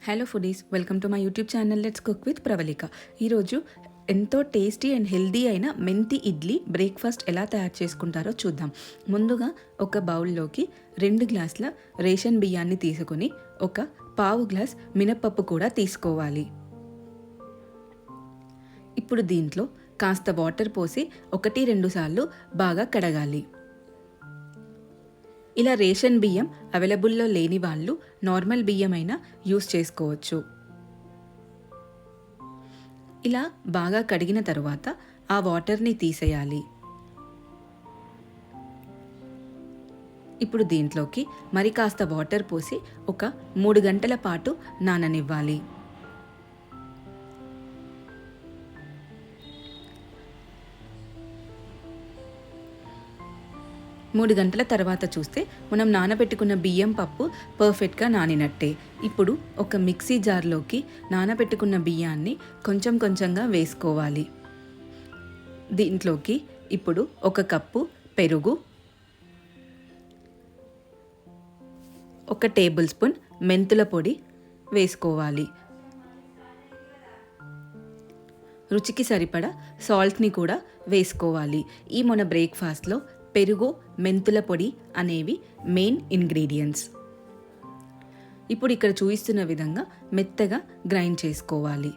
Hello foodies, welcome to my YouTube channel let's cook with Pravalika. ఈరోజు ఎంతో tasty and healthy అయిన మెంతి idli breakfast ఎలా తయారు చేసుకుంటారో చూద్దాం. ముందుగా ఒక బౌల్లోకి 2 గ్లాసుల రేషన్ బియ్యాన్ని తీసుకొని ఒక పావు గ్లాస్ మినప్పప్పు కూడా తీసుకోవాలి. ఇప్పుడు దీంట్లో కాస్త వాటర్ పోసి 1-2 సార్లు బాగా కడగాలి. ఇలా రేషన్ బియ్యం అవైలబుల్లో లేని వాళ్ళు నార్మల్ బియ్యం అయినా యూస్ చేసుకోవచ్చు. ఇలా బాగా కడిగిన తర్వాత ఆ వాటర్ని తీసేయాలి. ఇప్పుడు దీంట్లోకి మరి కాస్త వాటర్ పోసి ఒక 3 గంటల పాటు నాననివ్వాలి. 3 గంటల తర్వాత చూస్తే మనం నానబెట్టుకున్న బియ్యం పప్పు పర్ఫెక్ట్గా నానినట్టే. ఇప్పుడు ఒక మిక్సీ జార్లోకి నానబెట్టుకున్న బియ్యాన్ని కొంచెం కొంచెంగా వేసుకోవాలి. దీంట్లోకి ఇప్పుడు 1 కప్పు పెరుగు, 1 టేబుల్ స్పూన్ మెంతుల పొడి వేసుకోవాలి. రుచికి సరిపడా సాల్ట్ని కూడా వేసుకోవాలి. ఈ మన బ్రేక్ఫాస్ట్లో పెరుగు, మెంతుల పొడి అనేవి మెయిన్ ఇంగ్రీడియంట్స్. ఇప్పుడు ఇక్కడ చూపిస్తున్న విధంగా మెత్తగా గ్రైండ్ చేసుకోవాలి.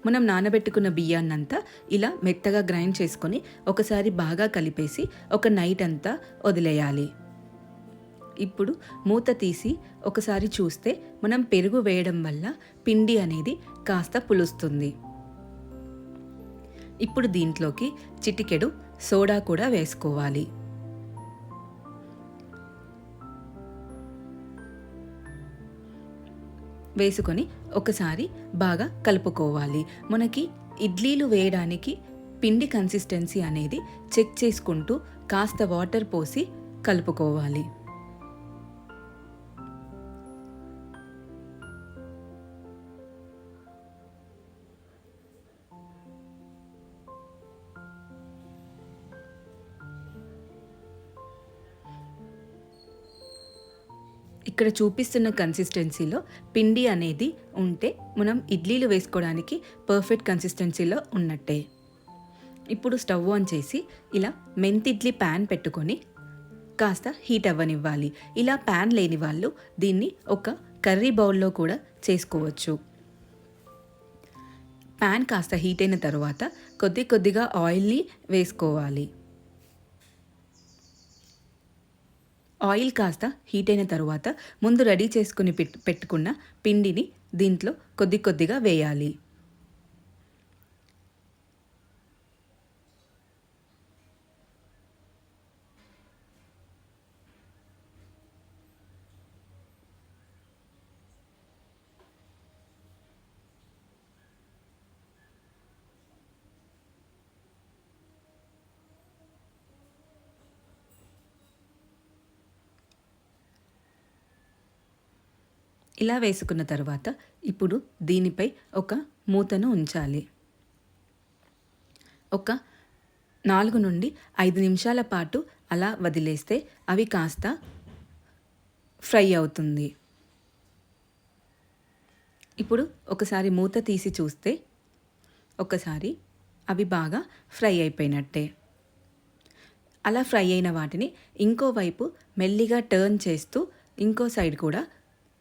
మనం నానబెట్టుకున్న బియ్యాన్నంతా ఇలా మెత్తగా గ్రైండ్ చేసుకొని ఒకసారి బాగా కలిపేసి ఒక నైట్ అంతా వదిలేయాలి. ఇప్పుడు మూత తీసి ఒకసారి చూస్తే మనం పెరుగు వేయడం వల్ల పిండి అనేది కాస్త పులుస్తుంది. ఇప్పుడు దీంట్లోకి చిటికెడు సోడా కూడా వేసుకోవాలి. వేసుకొని ఒకసారి బాగా కలుపుకోవాలి. మనకి ఇడ్లీలు వేయడానికి పిండి కన్సిస్టెన్సీ అనేది చెక్ చేసుకుంటూ కాస్త వాటర్ పోసి కలుపుకోవాలి. ఇక్కడ చూపిస్తున్న కన్సిస్టెన్సీలో పిండి అనేది ఉంటే మనం ఇడ్లీలు వేసుకోవడానికి పర్ఫెక్ట్ కన్సిస్టెన్సీలో ఉన్నట్టే. ఇప్పుడు స్టవ్ ఆన్ చేసి ఇలా మెంతి ఇడ్లీ ప్యాన్ పెట్టుకొని కాస్త హీట్ అవ్వనివ్వాలి. ఇలా ప్యాన్ లేని వాళ్ళు దీన్ని ఒక కర్రీ బౌల్లో కూడా చేసుకోవచ్చు. ప్యాన్ కాస్త హీట్ అయిన తర్వాత కొద్దిగా ఆయిల్ని వేసుకోవాలి. ఆయిల్ కాస్త హీట్ అయిన తర్వాత ముందు రెడీ చేసుకుని పెట్టుకున్న పిండిని దీంట్లో కొద్దిగా వేయాలి. ఇలా వేసుకున్న తర్వాత ఇప్పుడు దీనిపై ఒక మూతను ఉంచాలి. ఒక 4 నుండి 5 నిమిషాల పాటు అలా వదిలేస్తే అవి కాస్త ఫ్రై అవుతుంది. ఇప్పుడు ఒకసారి మూత తీసి చూస్తే ఒకసారి అవి బాగా ఫ్రై అయిపోయినట్టే. అలా ఫ్రై అయిన వాటిని ఇంకోవైపు మెల్లిగా టర్న్ చేస్తూ ఇంకో సైడ్ కూడా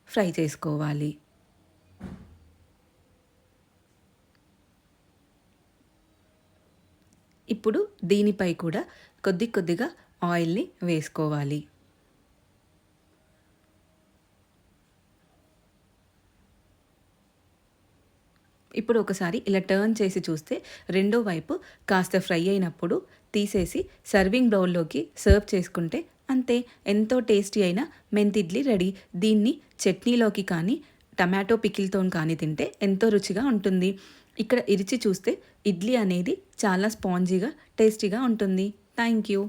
ఫ్రై చేసుకోవాలి. ఇప్పుడు దీనిపై కూడా కొద్దిగా ఆయిల్ని వేసుకోవాలి. ఇప్పుడు ఒకసారి ఇలా టర్న్ చేసి చూస్తే రెండో వైపు కాస్త ఫ్రై అయినప్పుడు తీసేసి సర్వింగ్ బౌల్లోకి సర్వ్ చేసుకుంటే అంతే, ఎంతో టేస్టీ అయిన మెంతి ఇడ్లీ రెడీ. దీన్ని చట్నీలోకి కానీ టమాటో పికిల్తో కానీ తింటే ఎంతో రుచిగా ఉంటుంది. ఇక్కడ ఇరిచి చూస్తే ఇడ్లీ అనేది చాలా స్పాంజీగా టేస్టీగా ఉంటుంది. Thank you.